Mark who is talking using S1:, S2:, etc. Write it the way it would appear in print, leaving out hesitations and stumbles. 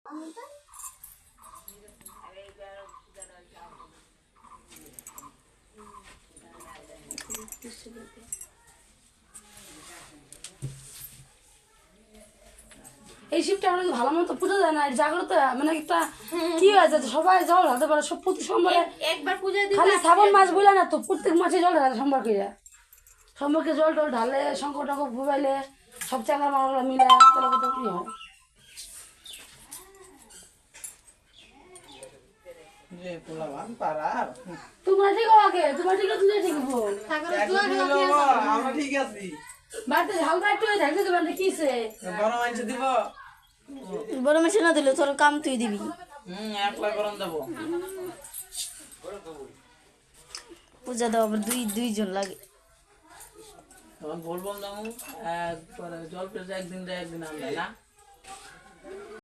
S1: এই শিবটা আমরা ভালো মতো পুজো দেয় না, জাগ্রত মানে একটা কি হয়েছে সবাই জল ঢালতে পারে সব প্রতি সোমবারে একবার পুজো দিই, খালি শ্রাবণ মাস বলে না তো প্রত্যেক মাসে জল ঢালে সোমবারকে জল টল ঢালে শঙ্কর টঙ্কর ঘুরাইলে সব চাঙ্গা মাগুলো মিলে তাহলে কত কি হয়। তোমরা ঠিক আগে তোমার ঠিক তুই ঠিক বল
S2: আমরা ঠিক আছি।
S1: বাড়িতে হালকা একটু থাকতে তোমার কিসে
S2: বড় মাংস দিব,
S3: বড় মাছ না দিলে তোর কাম তুই দিবি।
S2: একলা গরম দেবো।
S3: পূজা দেওয়া আবার দুইজন লাগে।
S2: তখন বলবো একবারে জল পেয়েছে একদিন দেয় একদিন আমরা না।